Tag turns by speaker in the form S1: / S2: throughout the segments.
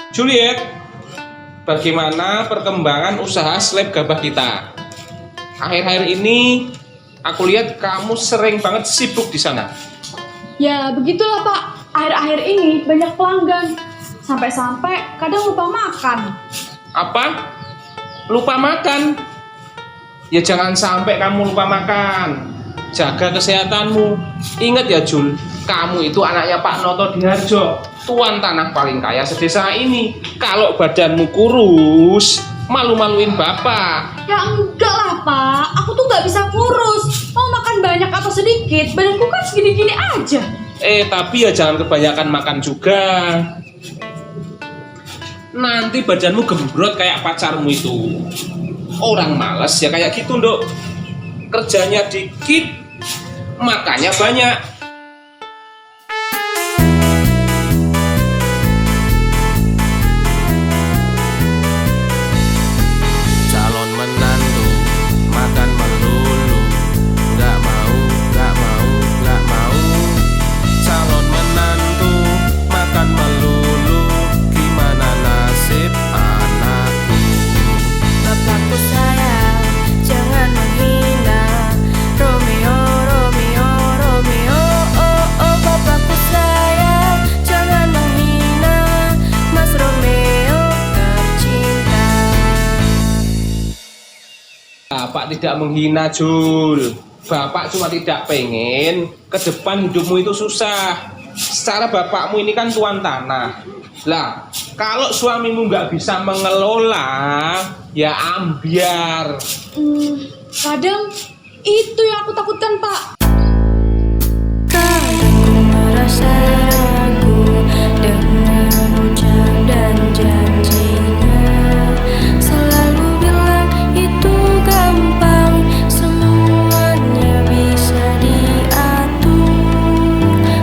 S1: Juliet, bagaimana perkembangan usaha slab gabah kita? Akhir-akhir ini aku lihat kamu sering banget sibuk di sana.
S2: Ya begitulah Pak, akhir-akhir ini banyak pelanggan. Sampai-sampai kadang lupa makan.
S1: Apa? Lupa makan? Ya jangan sampai kamu lupa makan. Jaga kesehatanmu. Ingat ya Jul, kamu itu anaknya Pak Noto Diharjo, tuan tanah paling kaya sedesa ini. Kalau badanmu kurus, malu-maluin bapak.
S2: Ya enggak lah Pak, aku tuh gak bisa kurus. Mau makan banyak atau sedikit, badanku kan segini-gini aja.
S1: Tapi ya jangan kebanyakan makan juga. Nanti badanmu gembrot kayak pacarmu itu. Orang males ya kayak gitu Nduk. Kerjanya dikit, makannya banyak.
S3: Calon menantu makan melulu, nggak mau. Calon menantu makan melulu, gimana nasib anakku?
S4: Bapakku sayang, jangan menghina Romeo, oh bapakku sayang, jangan menghina Mas Romeo tercinta.
S1: Bapak tidak menghina Jul. Bapak cuma tidak pengen ke depan hidupmu itu susah. Secara bapakmu ini kan tuan tanah. Lah, kalau suamimu nggak bisa mengelola, ya ambiar.
S2: Kadang itu yang aku takutkan Pak.
S4: Kadang ku merasa ragu dengan ucap dan janjinya. Selalu bilang itu gampang, semuanya bisa diatur.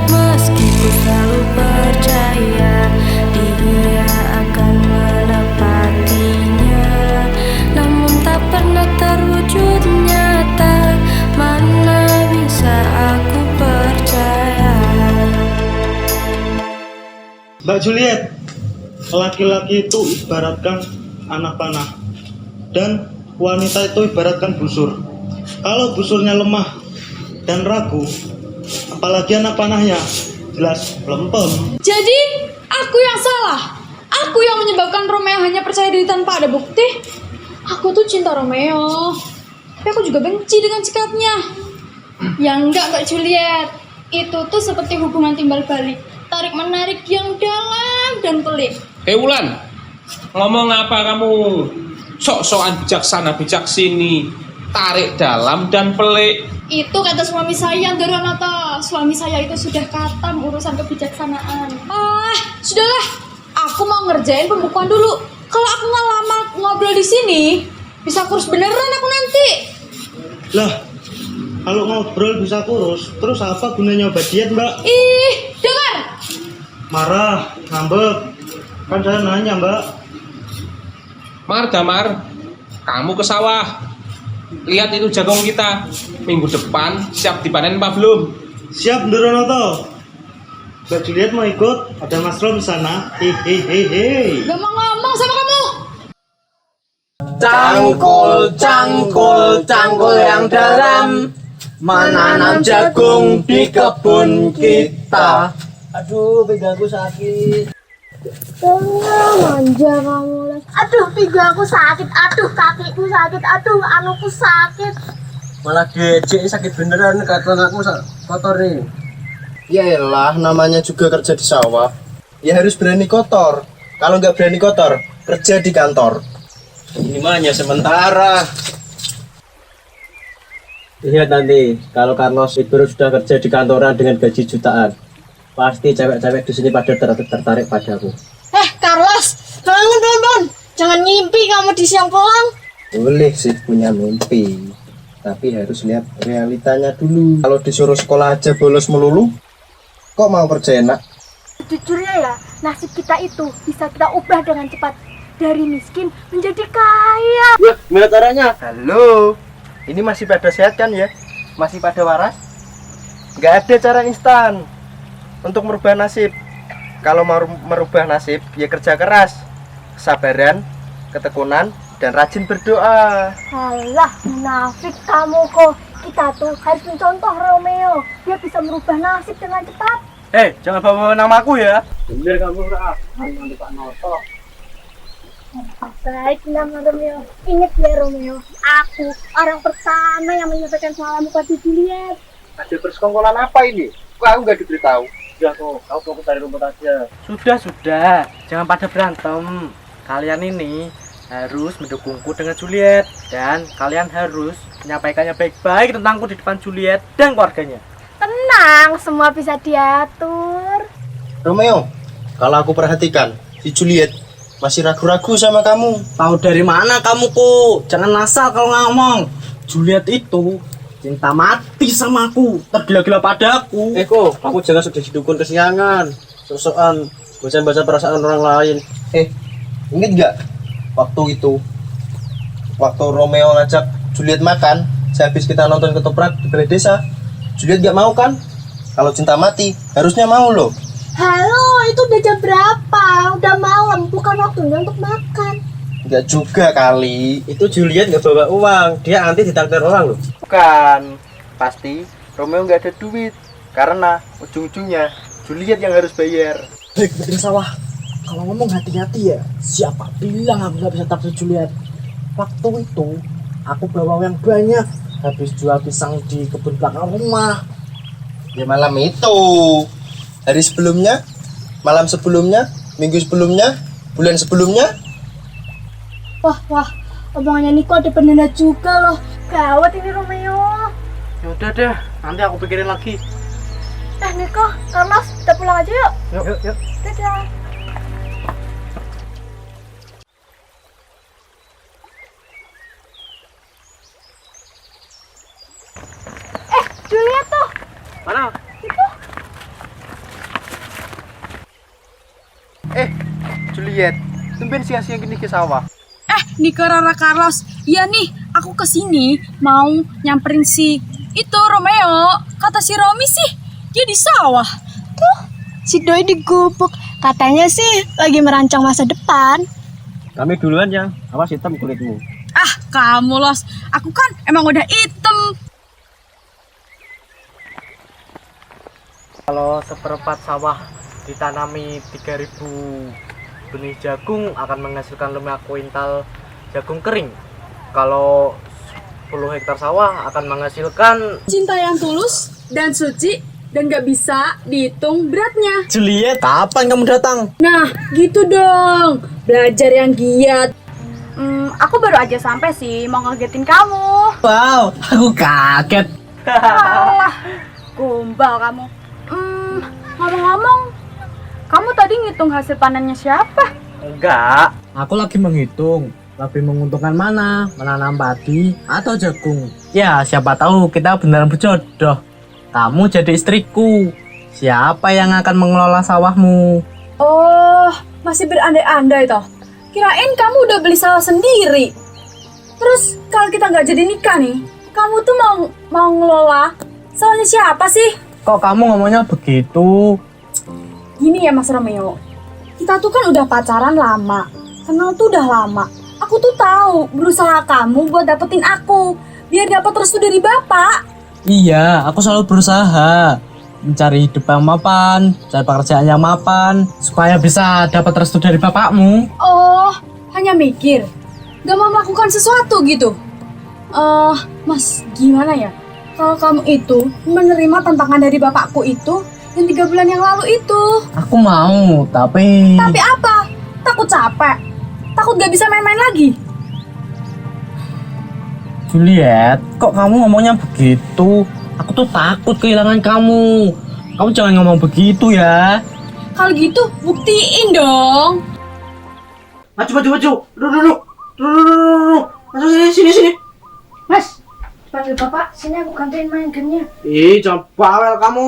S4: Meski ku selalu percaya dia akan menepatinya, namun tak pernah terwujud nyata. Mana bisa aku percaya?
S5: Mbak Juliet, laki-laki itu ibaratkan anak panah dan wanita itu ibaratkan busur. Kalau busurnya lemah dan ragu, apalagi anak panahnya, jelas lempem.
S2: Jadi aku yang salah. Aku yang menyebabkan Romeo hanya percaya diri tanpa ada bukti. Aku tuh cinta Romeo, tapi aku juga benci dengan sikapnya. Ya enggak Kak Juliet, itu tuh seperti hubungan timbal balik, tarik menarik yang dalam dan pelik.
S1: Wulan, ngomong apa kamu? Sok-sokan bijaksana bijaksini, tarik dalam dan pelik.
S2: Itu kata suami saya, Doronata. Suami saya itu sudah katam urusan kebijaksanaan. Sudahlah, aku mau ngerjain pembukuan dulu. Kalau aku nggak lama ngobrol di sini, bisa kurus beneran aku nanti.
S5: Lah, Kalau ngobrol bisa kurus, terus apa gunanya obat diet, Mbak?
S2: Ih, dengar.
S5: Marah, ngambek. Kan saya nanya, Mbak.
S1: Mar, Damar, kamu ke sawah. Lihat itu jagung kita. Minggu depan siap dipanen apa belum?
S5: Siap, Ndoronoto. Mbak Juliet mau ikut? Ada Mas Rom di sana. Hehehe.
S2: Gak mau ngomong sama kamu.
S6: Cangkul, cangkul, cangkul yang dalam menanam jagung di kebun kita. Aduh, pinggangku sakit.
S7: Manja kamu Les. Aduh, pinggangku sakit. Aduh, kakiku sakit. Aduh, anuku sakit.
S6: Malah gecek sakit beneran, kakakku kotor nih. Yaelah, namanya juga kerja di sawah. Ya harus berani kotor. Kalau nggak berani kotor, kerja di kantor. Ini mah hanya sementara. Lihat nanti, kalau Carlos itu sudah kerja di kantoran dengan gaji jutaan, pasti cewek-cewek di sini pada tertarik padaku.
S7: Carlos, bangun. Jangan ngimpi kamu di siang pulang.
S6: Boleh sih punya mimpi, tapi harus lihat realitanya dulu. Kalau disuruh sekolah aja bolos melulu, kok mau percaya nak?
S7: Jujurnya ya, nasib kita itu bisa kita ubah dengan cepat. Dari miskin menjadi kaya.
S6: Wah, gimana caranya? Halo, ini masih pada sehat kan ya? Masih pada waras? Nggak ada cara instan untuk merubah nasib. Kalau mau merubah nasib, ya kerja keras, kesabaran, ketekunan, dan rajin berdoa.
S7: Alah, munafik kamu kok. Kita tuh harus mencontoh Romeo. Dia bisa merubah nasib dengan cepat.
S6: Jangan bawa namaku ya. Bener kamu, Ra. Nanti Pak Noto.
S7: Baik, nama Romeo. Ingat ya Romeo, aku orang pertama yang menyampaikan salammu pada Juliet.
S6: Ada persekongkolan apa ini? Kok aku nggak diberitahu? Udah kok, kau fokus dari rumput aja. Sudah, jangan pada berantem. Kalian ini harus mendukungku dengan Juliet, dan kalian harus menyampaikannya baik-baik tentangku di depan Juliet dan keluarganya.
S7: Tenang, semua bisa diatur.
S6: Romeo, kalau aku perhatikan, si Juliet masih ragu-ragu sama kamu. Tahu dari mana kamu kok? Jangan asal kalau ngomong. Juliet itu cinta mati sama aku, tergila-gila padaku. Kok, kamu jangan sudah didukun kesiangan. Sosokan baca-baca perasaan orang lain. Ingat nggak waktu itu? Waktu Romeo ngajak Juliet makan, sehabis kita nonton ketoprak di balai desa, Juliet nggak mau kan? Kalau cinta mati, harusnya mau loh.
S7: Halo, itu udah jam berapa? Udah malam, bukan waktunya untuk makan.
S6: Enggak juga kali. Itu Juliet nggak bawa uang. Dia nanti ditraktir orang loh. Bukan. Pasti Romeo nggak ada duit. Karena ujung-ujungnya Juliet yang harus bayar. Bener sawah. Kalau ngomong hati-hati ya. Siapa bilang aku nggak bisa taksir Juliet? Waktu itu aku bawa uang banyak. Habis jual pisang di kebun belakang rumah. Ya malam itu. Hari sebelumnya, malam sebelumnya, minggu sebelumnya, bulan sebelumnya.
S7: Wah, omongannya Niko ada benernya juga loh. Gawat ini Romeo.
S6: Ya udah deh, nanti aku pikirin lagi.
S7: Niko, Carlos, kita pulang aja yuk.
S6: Yuk.
S7: Dadah. Juliet tuh.
S6: Mana? Juliet, tumben siang-siang gini ke sawah.
S2: Niko Rara Carlos. Iya nih, aku kesini mau nyamperin si itu Romeo. Kata si Romi sih, dia di sawah.
S7: Tuh, si Doi digubuk. Katanya sih lagi merancang masa depan.
S6: Kami duluan yang, awas hitam kulitmu.
S2: Kamu Los. Aku kan emang udah hitam.
S6: Kalau seperempat sawah ditanami 3.000 benih jagung akan menghasilkan 5 kuintal jagung kering. Kalau 10 hektar sawah akan menghasilkan
S2: Cinta yang tulus dan suci dan gak bisa dihitung beratnya.
S6: Juliet, kapan kamu datang?
S2: Nah, gitu dong. Belajar yang giat. Aku baru aja sampai sih, mau ngagetin kamu.
S6: Wow, aku kaget.
S2: Alah, gombal kamu. Ngomong-ngomong, kamu tadi ngitung hasil panennya siapa?
S6: Enggak, aku lagi menghitung Lebih menguntungkan mana? Menanam padi atau jagung? Ya, siapa tahu kita beneran berjodoh. Kamu jadi istriku. Siapa yang akan mengelola sawahmu?
S2: Oh, masih berandai-andai toh. Kirain kamu udah beli sawah sendiri. Terus kalau kita nggak jadi nikah nih, kamu tuh mau ngelola sawahnya siapa sih?
S6: Kok kamu ngomongnya begitu?
S2: Gini ya Mas Romeo, kita tuh kan udah pacaran lama, kenal tuh udah lama. Aku tuh tahu berusaha kamu buat dapetin aku, biar dapat restu dari bapak.
S6: Iya, aku selalu berusaha mencari hidup yang mapan, cari pekerjaan yang mapan, supaya bisa dapat restu dari bapakmu.
S2: Oh, hanya mikir, gak mau melakukan sesuatu gitu. Mas, gimana ya? Kalau kamu itu menerima tantangan dari bapakku itu yang 3 bulan yang lalu itu.
S6: Aku mau, tapi...
S2: Tapi apa? Takut capek? Takut gak bisa main-main lagi?
S6: Juliet, kok kamu ngomongnya begitu? Aku tuh takut kehilangan kamu. Kamu jangan ngomong begitu ya.
S2: Kalau gitu, buktiin dong.
S6: Maju. Duduk. Masuk sini.
S7: Mas, panggil bapak, sini aku gantiin main gamenya.
S6: Ih, jangan bawel kamu.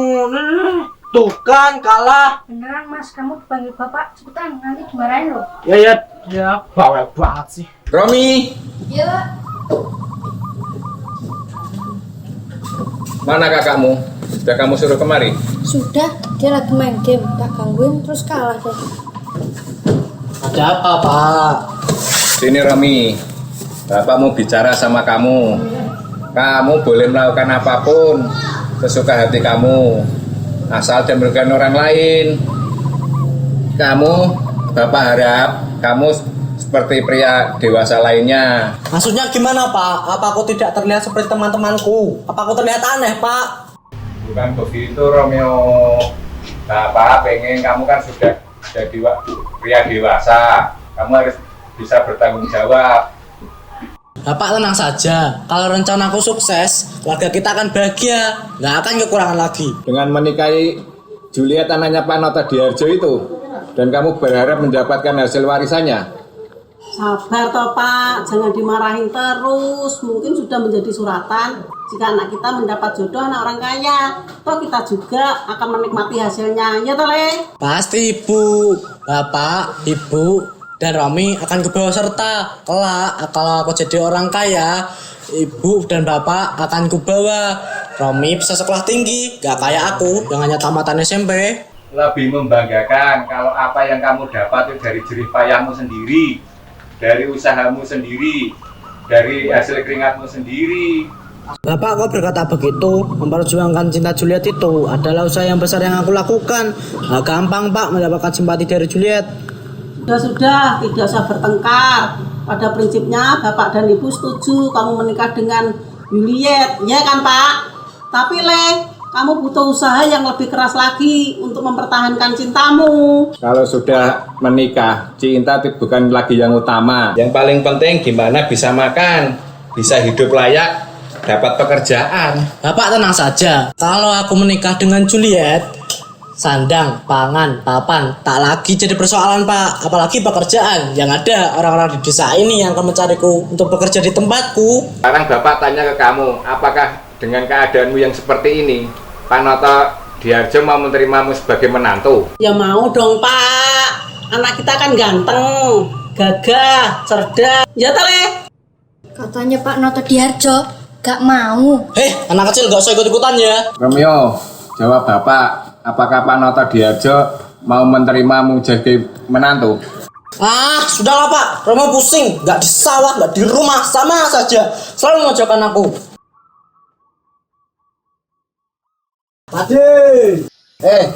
S6: Tuh kan, kalah.
S7: Beneran mas, kamu dipanggil bapak, cepetan, nanti dimarahin loh.
S6: Ya, bawel banget sih.
S1: Romi,
S2: Iya.
S1: mana kakakmu? Sudah kamu suruh kemari?
S7: Sudah, dia lagi main game, tak gangguin terus kalah deh.
S6: Ada apa, Pak?
S1: Sini Romi, Bapak mau bicara sama kamu. Kamu boleh melakukan apapun sesuka hati kamu, asal dan merugikan orang lain. Bapak harap kamu seperti pria dewasa lainnya.
S6: Maksudnya gimana, Pak? Apa aku tidak terlihat seperti teman-temanku? Apa aku terlihat aneh, Pak?
S1: Bukan begitu Romeo. Bapak pengen kamu kan sudah jadi pria dewasa. Kamu harus bisa bertanggung jawab.
S6: Bapak tenang saja. Kalau rencanaku sukses, keluarga kita akan bahagia, nggak akan kekurangan lagi.
S1: Dengan menikahi Juliet anaknya Pak Noto Diharjo itu, dan kamu berharap mendapatkan hasil warisannya.
S8: Sabar toh Pak, jangan dimarahin terus. Mungkin sudah menjadi suratan jika anak kita mendapat jodoh anak orang kaya. Toh kita juga akan menikmati hasilnya, ya toh Le?
S6: Pasti Ibu, Bapak, Ibu, dan Romi akan kebawa serta. Kelak, kalau aku jadi orang kaya, Ibu dan Bapak akan kubawa. Romi bisa sekolah tinggi, gak kayak aku yang hanya tamatan SMP.
S1: Lebih membanggakan kalau apa yang kamu dapat itu dari jerih payahmu sendiri, dari usahamu sendiri, dari hasil keringatmu sendiri.
S6: Bapak kok berkata begitu? Memperjuangkan cinta Juliet itu adalah usaha yang besar yang aku lakukan. Gak gampang Pak mendapatkan simpati dari Juliet.
S8: Sudah, tidak usah bertengkar. Pada prinsipnya Bapak dan Ibu setuju kamu menikah dengan Juliet, ya kan Pak? Tapi Le, kamu butuh usaha yang lebih keras lagi untuk mempertahankan cintamu.
S1: Kalau sudah menikah, cinta itu bukan lagi yang utama. Yang paling penting gimana bisa makan, bisa hidup layak, dapat pekerjaan.
S6: Bapak tenang saja. Kalau aku menikah dengan Juliet, sandang, pangan, papan, tak lagi jadi persoalan Pak. Apalagi pekerjaan. Yang ada orang-orang di desa ini yang akan mencariku untuk bekerja di tempatku.
S1: Sekarang Bapak tanya ke kamu, apakah dengan keadaanmu yang seperti ini, Pak Noto Diharjo mau menerimamu sebagai menantu?
S8: Ya mau dong Pak. Anak kita kan ganteng, gagah, cerdas. Ya toh Le?
S7: Katanya Pak Noto Diharjo gak mau.
S6: Anak kecil gak usah ikut-ikutan ya.
S1: Romeo, jawab Bapak, apakah Pak Noto Diharjo mau menerimamu jadi menantu?
S6: Sudahlah Pak. Romo pusing. Gak di sawah, gak di rumah, sama saja. Selalu memojokkan aku. Pade.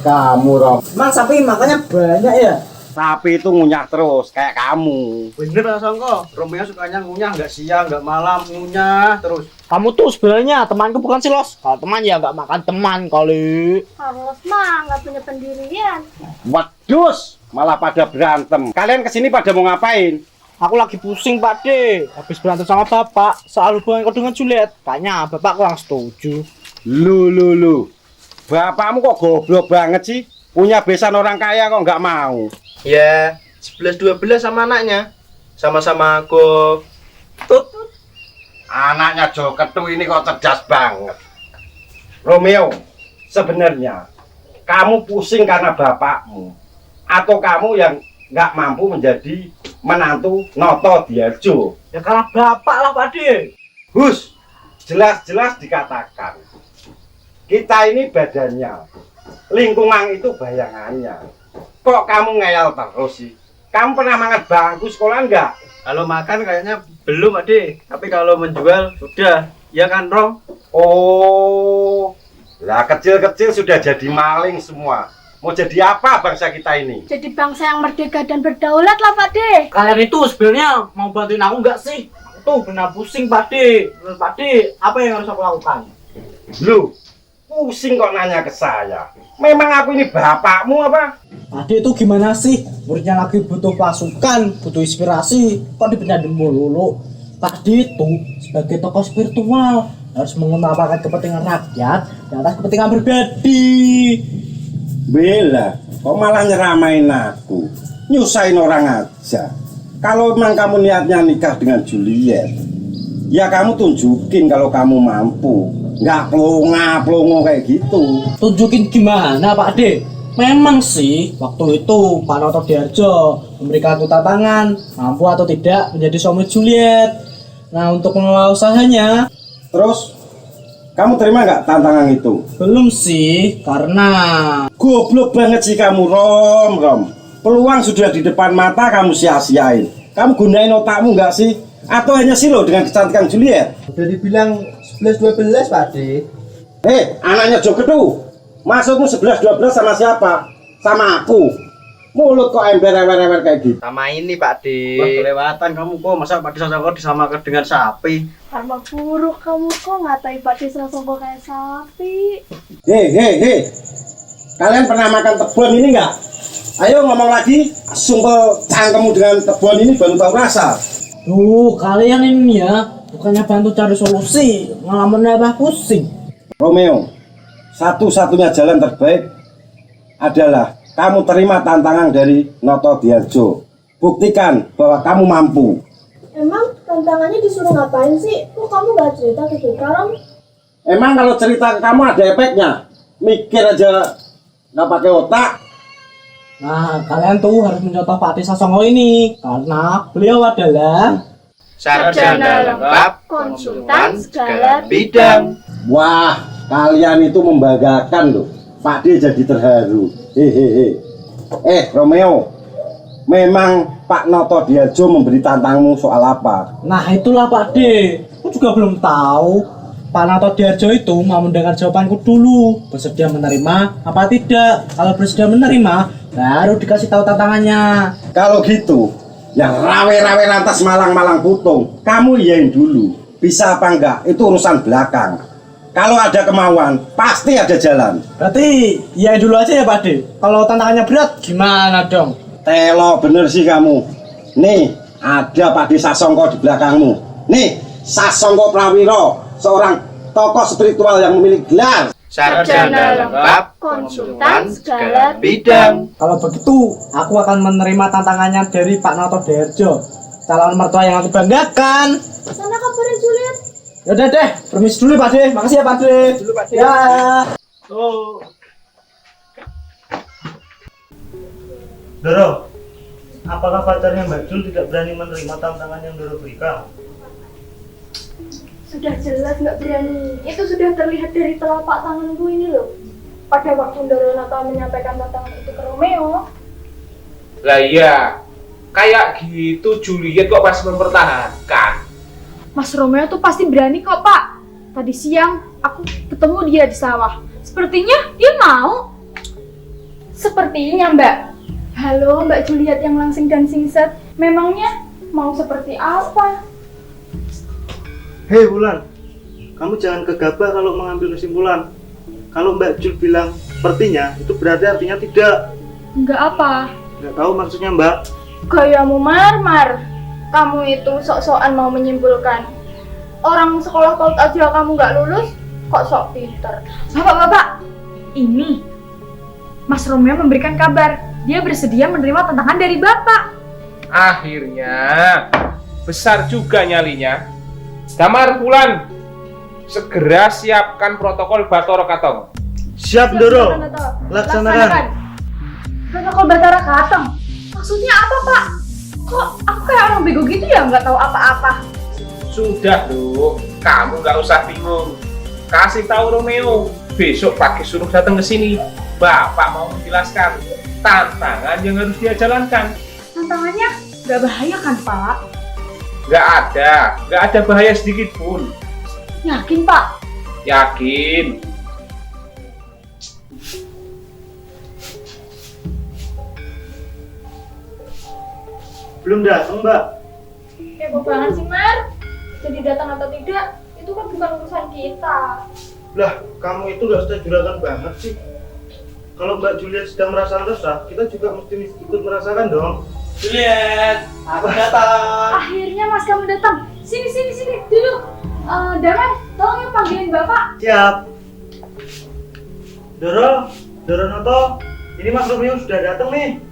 S1: Kamu Rom.
S6: Emang sapi makannya banyak ya?
S9: Sapi itu ngunyah terus kayak kamu.
S6: Bener Mas Songko, Romeo sukanya ngunyah nggak siang nggak malam ngunyah terus. Kamu tuh sebenarnya temanku bukan sih Los. Kalau teman ya nggak makan teman kali.
S7: Carlos mah gak punya pendirian.
S9: Wadus, malah pada berantem. Kalian kesini pada mau ngapain?
S6: Aku lagi pusing Pak De. Habis berantem sama Bapak soal hubungan kau dengan Juliet. Kayaknya Bapak kurang setuju.
S9: Lu. Bapakmu kok goblok banget sih? Punya besan orang kaya kok nggak mau.
S6: Ya 11-12 sama anaknya. sama-sama go tut.
S9: Anaknya Joketu ini kok cerdas banget. Romeo, sebenarnya kamu pusing karena bapakmu atau kamu yang nggak mampu menjadi menantu Noto Diarjo?
S6: Ya karena bapak lah Pak De.
S9: Hus, jelas-jelas dikatakan kita ini badannya, lingkungan itu bayangannya. Kok kamu ngeyel terus sih? Kamu pernah makan bangku sekolah enggak?
S6: Kalau makan kayaknya belum Pak De, tapi kalau menjual sudah. Ya kan Rom?
S9: Oh, lah kecil-kecil sudah jadi maling semua. Mau jadi apa bangsa kita ini?
S7: Jadi bangsa yang merdeka dan berdaulat lah Pak De.
S8: Kalian itu sebenarnya mau bantuin aku nggak sih? Tuh benar pusing Pak De. Menurut Pak De, apa yang harus aku lakukan?
S9: Lu, pusing kok nanya ke saya. Memang aku ini bapakmu apa?
S6: Pak De itu gimana sih? Muridnya lagi butuh pasukan, butuh inspirasi. Kok dipindahin mulu? Pak De itu sebagai tokoh spiritual harus mengutamakan kepentingan rakyat di atas kepentingan pribadi.
S9: Bella, kok malah nyeramain aku? Nyusahin orang aja. Kalau memang kamu niatnya nikah dengan Juliet, ya kamu tunjukin kalau kamu mampu. Nggak plonga-plongo kayak gitu.
S6: Tunjukin gimana Pak De? Memang sih waktu itu Pak Noto Diarjo memberikan aku tantangan mampu atau tidak menjadi suami Juliet. Nah untuk mengelola usahanya,
S9: Terus, kamu terima nggak tantangan itu?
S6: belum sih karena
S9: Goblok banget sih kamu, Rom. Peluang sudah di depan mata kamu sia-siain. Kamu gunain otakmu nggak sih? Atau hanya silo dengan kecantikan Juliet?
S6: udah dibilang 11-12 Pak De.
S9: Anaknya Joketu. Maksudmu 11-12 sama siapa? Sama aku. Mulut kok ember-ember kayak gitu.
S6: Sama ini Pak De. Kelewatan kamu kok, masa Pak De Sasongko disamakan dengan sapi?
S7: Karma buruk kamu kok ngatain Pak De Sasongko kayak sapi.
S9: Hei. Kalian pernah makan tebon ini nggak? Ayo ngomong lagi. Sumpel cangkemmu dengan tebon ini baru tahu rasa.
S6: Duh, kalian ini ya, bukannya bantu cari solusi, malah menambah pusing.
S9: Romeo, satu-satunya jalan terbaik adalah kamu terima tantangan dari Noto Diarjo. Buktikan bahwa kamu mampu.
S7: Emang tantangannya disuruh ngapain sih? Kok kamu gak cerita ke kita, Rom?
S9: Emang kalau cerita ke kamu ada efeknya? Mikir aja nggak pakai otak.
S6: Nah, kalian tuh harus mencontoh Pak De Sasongko ini, karena beliau adalah
S7: Sarjana lengkap, konsultan segala bidang.
S9: Wah, kalian itu membanggakan loh. Pak D jadi terharu. Hehehe. Romeo, memang Pak Noto Diarjo memberi tantangmu soal apa?
S6: Nah itulah Pak De, aku juga belum tahu. Pak Noto Diarjo itu mau mendengar jawabanku dulu, bersedia menerima apa tidak. Kalau bersedia menerima, baru dikasih tahu tantangannya.
S9: Kalau gitu, yang rawe-rawe lantas malang-malang putung, kamu iyain dulu. Bisa apa enggak, itu urusan belakang. Kalau ada kemauan, pasti ada jalan.
S6: Berarti iyain dulu aja ya Pak De. Kalau tantangannya berat, gimana dong?
S9: Telo bener sih kamu. Nih, ada Pak D Sasongko di belakangmu. Nih, Sasongko Prawiro, seorang tokoh spiritual yang memiliki gelar
S7: Sarjana lengkap, konsultan segala bidang.
S6: Kalau begitu, aku akan menerima tantangannya dari Pak Noto Diarjo, calon mertua yang aku banggakan.
S7: Sana kabarin Juliet.
S6: Yaudah deh, permisi dulu Pak De. Makasih ya Pak De. Dulu Pak De. Ya.
S5: Doro, apakah pacarnya Mbak Jul tidak berani menerima tantangan yang Doro berikan?
S7: Sudah jelas nggak berani. Itu sudah terlihat dari telapak tanganku ini loh. Pada waktu Doronata menyampaikan tantangan itu ke Romeo.
S1: Lah iya, kayak gitu Juliet kok masih mempertahankan.
S2: Mas Romeo tuh pasti berani kok, Pak. Tadi siang aku ketemu dia di sawah. Sepertinya dia mau. Sepertinya, Mbak. Halo, Mbak Juliet yang langsing dan singset. Memangnya mau seperti apa?
S5: Hei Wulan, kamu jangan gegabah kalau mengambil kesimpulan. Kalau Mbak Jul bilang sepertinya, itu berarti artinya tidak.
S2: Enggak apa.
S5: Nggak tahu maksudnya Mbak.
S2: Gayamu marmar. Kamu itu sok-sokan mau menyimpulkan. Orang sekolah paut aja kamu nggak lulus, kok sok pinter. Bapak-bapak, ini Mas Romeo memberikan kabar. Dia bersedia menerima tantangan dari Bapak.
S1: Akhirnya besar juga nyalinya. Damar Wulan, segera siapkan protokol Bathara Katong.
S5: Siap, Ndoro. Laksanakan.
S7: Protokol Bathara Katong. Maksudnya apa, Pak? Kok aku kayak orang bego gitu ya, nggak tahu apa-apa.
S1: Sudah, Duk. Kamu nggak usah bingung. Kasih tahu Romeo. Besok pagi suruh datang ke sini. Bapak mau menjelaskan tantangan yang harus dia jalankan.
S7: Tantangannya nggak bahaya kan, Pak?
S1: Nggak ada bahaya sedikit pun.
S7: Yakin, Pak?
S1: Yakin.
S5: Belum datang, Mbak.
S7: Heboh banget sih, Mar. Jadi datang atau tidak, itu kan bukan urusan kita.
S5: Lah, kamu itu nggak usah juragan banget sih. Kalau Mbak Juliet sedang merasakan resah, kita juga mesti ikut merasakan dong.
S6: Juliet, aku datang.
S7: Akhirnya Mas kamu datang. Sini, duduk. Damar, tolong ya panggilin Bapak.
S5: Siap. Doro Noto, ini Mas Romeo sudah datang nih.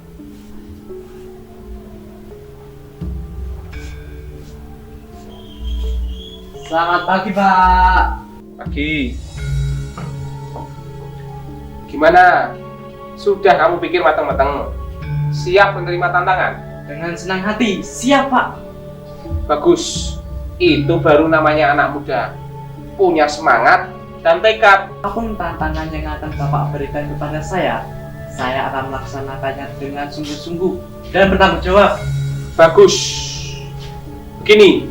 S6: Selamat pagi, Pak.
S1: Pagi. Gimana? Sudah kamu pikir matang-matang? Siap menerima tantangan?
S6: Dengan senang hati, siap, Pak.
S1: Bagus. Itu baru namanya anak muda. Punya semangat dan tekad.
S6: Apapun tantangan yang akan Bapak berikan kepada saya akan melaksanakannya dengan sungguh-sungguh dan bertanggung jawab.
S1: Bagus. Begini,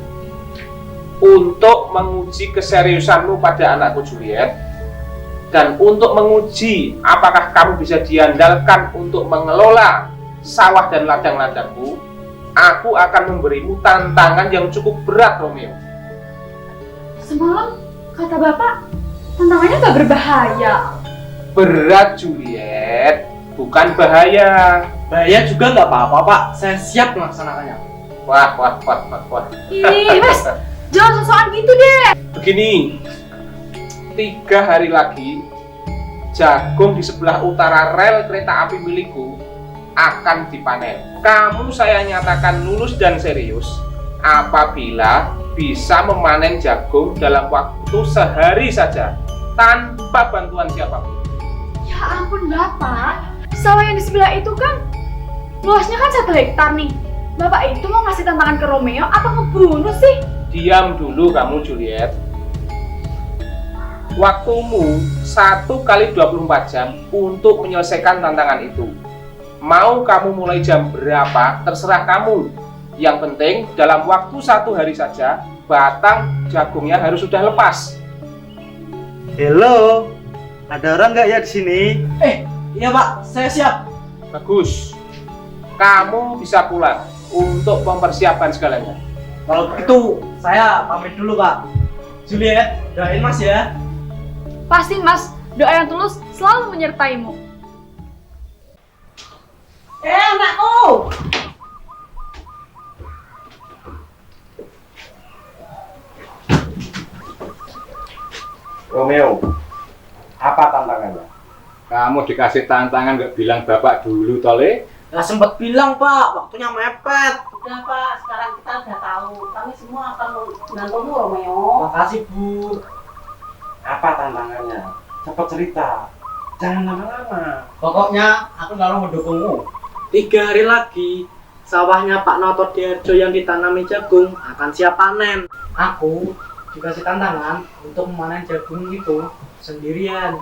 S1: untuk menguji keseriusanmu pada anakku Juliet, dan untuk menguji apakah kamu bisa diandalkan untuk mengelola sawah dan ladang-ladangku, aku akan memberimu tantangan yang cukup berat, Romeo.
S7: Semalam kata Bapak, tantangannya nggak berbahaya.
S1: Berat, Juliet, bukan bahaya.
S6: Bahaya juga nggak apa-apa, Pak. Saya siap melaksanakannya.
S1: Wah.
S7: Ih, Mas, jangan sosokan gitu deh.
S1: Begini, 3 hari lagi jagung di sebelah utara rel kereta api milikku akan dipanen. Kamu saya nyatakan lulus dan serius apabila bisa memanen jagung dalam waktu sehari saja tanpa bantuan siapapun.
S7: Ya ampun Bapak, sawah yang di sebelah itu kan luasnya kan 1 hektar nih. Bapak itu mau ngasih tantangan ke Romeo apa ngebunuh sih?
S1: Diam dulu kamu, Juliet. Waktumu 1 kali 24 jam untuk menyelesaikan tantangan itu. Mau kamu mulai jam berapa, terserah kamu. Yang penting dalam waktu 1 hari saja, batang jagungnya harus sudah lepas.
S5: Halo, ada orang nggak ya di sini?
S6: Iya, Pak. Saya siap.
S1: Bagus. Kamu bisa pulang untuk mempersiapkan segalanya.
S6: Kalau begitu, saya pamit dulu, Pak. Juliet, doain Mas ya.
S7: Pasti Mas, doa yang tulus selalu menyertaimu.
S8: Anakku.
S9: Romeo, apa tantangannya? Kamu dikasih tantangan nggak bilang bapak dulu, Tole?
S6: Nggak sempat bilang, Pak. Waktunya mepet.
S8: Udah, Pak, sekarang kita udah tahu. Kami semua akan menantumu, Romeo.
S6: Makasih, Bu.
S9: Apa tantangannya? Cepat cerita. Jangan lama-lama.
S6: Pokoknya aku selalu mendukungmu. 3 hari lagi, sawahnya Pak Noto Diharjo yang ditanami jagung akan siap panen. Aku dikasih tantangan untuk memanen jagung itu sendirian.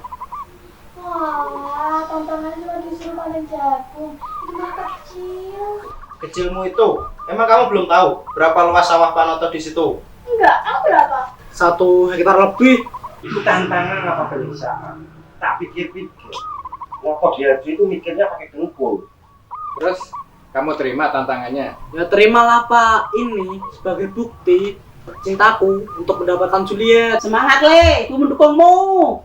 S7: Wah, tantangannya cuma disuruh panen jagung. Itu mah kecil.
S6: Kecilmu itu, emang kamu belum tahu berapa luas sawah Pak Noto di situ?
S7: Enggak, tahu berapa?
S6: 1 hektar lebih.
S9: Itu tantangan apa perusahaan? Tak pikir-pikir. Motor dia itu mikirnya pakai dengkul.
S10: Terus kamu terima tantangannya?
S6: Ya terimalah, Pak. Ini sebagai bukti cintaku untuk mendapatkan Juliet.
S8: Semangat, Le. Aku mendukungmu.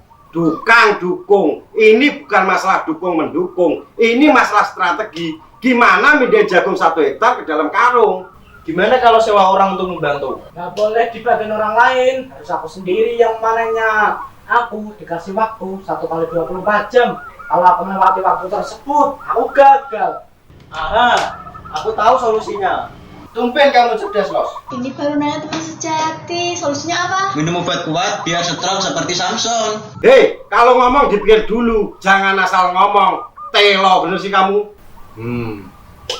S9: Dukung. Ini bukan masalah dukung-mendukung. Ini masalah strategi. Gimana mindahin jagung 1 hektar ke dalam karung?
S6: Gimana kalau sewa orang untuk membantu? Nggak boleh dibagiin orang lain. Harus aku sendiri yang manennya. Aku dikasih waktu 1 kali 24 jam. Kalau aku melewati waktu tersebut, aku gagal. Aha, Aku tahu solusinya. Tumben kamu cerdas, Los.
S2: Ini baru nanya teman sejati. Solusinya apa?
S6: Minum obat kuat biar strong seperti Samson.
S9: Hei, kalau ngomong dipikir dulu, jangan asal ngomong. Telo, bener sih kamu?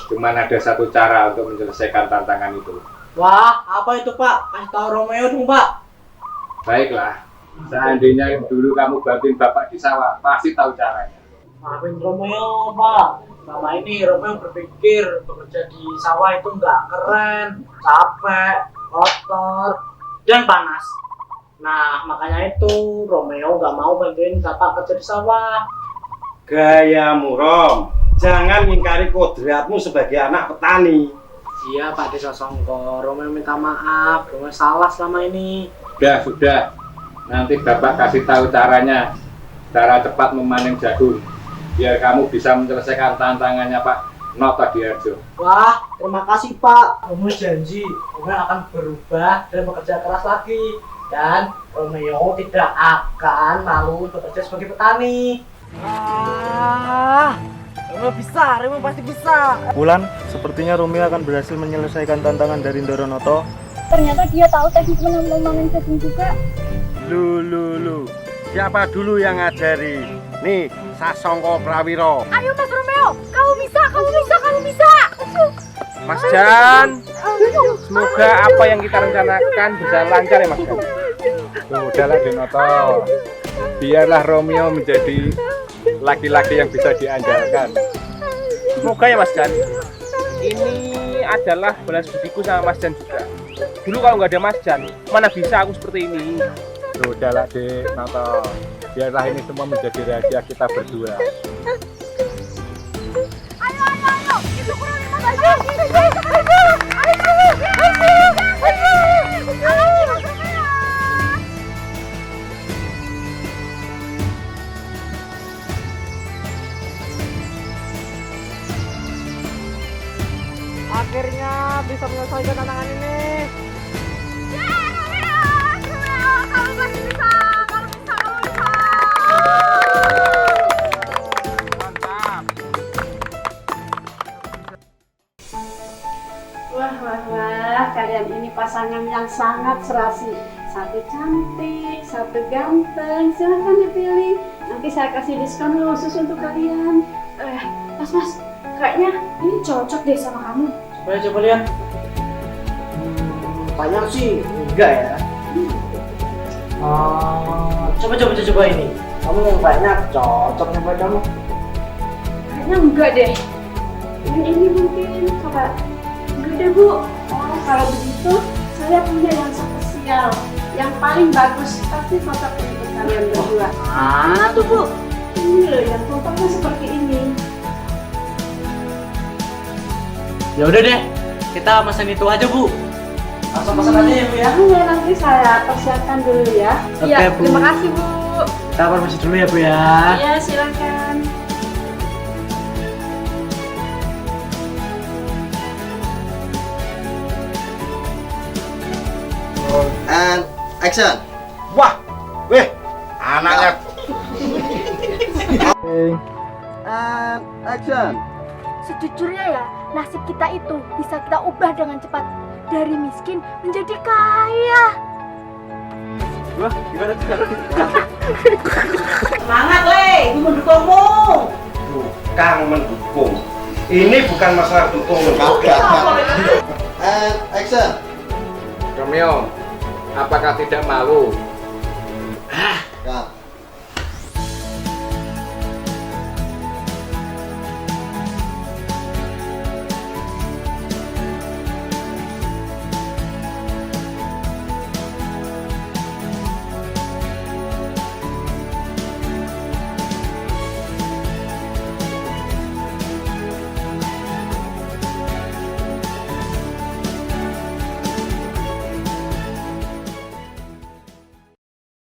S10: Cuman ada satu cara untuk menyelesaikan tantangan itu.
S6: Wah, apa itu Pak? Kasih tahu Romeo dong Pak.
S10: Baiklah, seandainya dulu kamu bantuin bapak di sawah, pasti tahu caranya.
S6: Maafin Romeo Pak. Selama ini Romeo berpikir bekerja di sawah itu nggak keren, capek, kotor, dan panas. Nah, makanya itu Romeo nggak mau bantuin bapak kerja di sawah.
S9: Gayamu, Rom. Jangan ingkari kodratmu sebagai anak petani.
S6: Iya Pak Desa Songko, Romeo minta maaf, Romeo salah selama ini.
S10: Sudah. Nanti bapak kasih tahu caranya, cara cepat memanen jagung, biar kamu bisa menyelesaikan tantangannya Pak Noto Diarjo.
S6: Wah, terima kasih Pak. Romeo janji, Romeo akan berubah dan bekerja keras lagi. Dan Romeo tidak akan malu bekerja sebagai petani. Romeo bisa, Romeo pasti bisa.
S5: Wulan, sepertinya Romeo akan berhasil menyelesaikan tantangan dari Ndoronoto.
S7: Ternyata dia tahu teknik memanen jagung juga.
S9: Lu. Siapa dulu yang ngajari? Nih, Sasongko Prawiro.
S7: Ayo Mas Romeo, kamu bisa.
S1: Mas Jan, semoga apa yang kita rencanakan bisa lancar ya Mas Jan.
S10: Udahlah Denoto, biarlah Romeo menjadi laki-laki yang bisa diandalkan.
S1: Semoga ya Mas Jan. Ini adalah balas budiku sama Mas Jan juga. Dulu kalau nggak ada Mas Jan, mana bisa aku seperti ini.
S10: Udahlah Denoto, biarlah ini semua menjadi rahasia kita berdua.
S7: Ayo, itu kurang 5 aja.
S6: Akhirnya bisa menyelesaikan tantangan ini.
S7: Kamu pasti bisa.
S1: Mantap.
S8: Wah, kalian ini pasangan yang sangat serasi. Satu cantik, satu ganteng. Silahkan dipilih. Nanti saya kasih diskon khusus untuk kalian.
S7: Mas, kayaknya ini cocok deh sama kamu.
S6: Coba lihat. Banyak sih, enggak ya. Coba ini. Kamu banyak cocok sama kamu.
S7: Kayaknya enggak deh.
S8: Yang ini mungkin coba. Enggak deh Bu. Oh, kalau begitu saya punya yang spesial, yang paling bagus, pasti cocok untuk kalian berdua.
S6: Mana tuh Bu?
S8: Ini loh yang contohnya seperti ini.
S6: Ya udah deh, kita pesan itu aja Bu. Langsung pesan aja ya Bu ya.
S8: Iya, nanti saya persiapkan dulu ya.
S6: Oke,
S7: Iya,
S6: Bu.
S7: terima kasih Bu.
S6: Kita permisi dulu ya Bu ya.
S8: Iya, silakan.
S6: And action.
S9: Wah, anaknya.
S6: And action.
S7: Sejujurnya ya, nasib kita itu bisa kita ubah dengan cepat. Dari miskin menjadi kaya.
S6: Wah, gimana tuh? Semangat Le, ini mendukungmu.
S9: Bukan mendukung. Ini bukan masalah dukung mendukung.
S6: And action.
S10: Romeo, apakah tidak malu?
S6: Cut.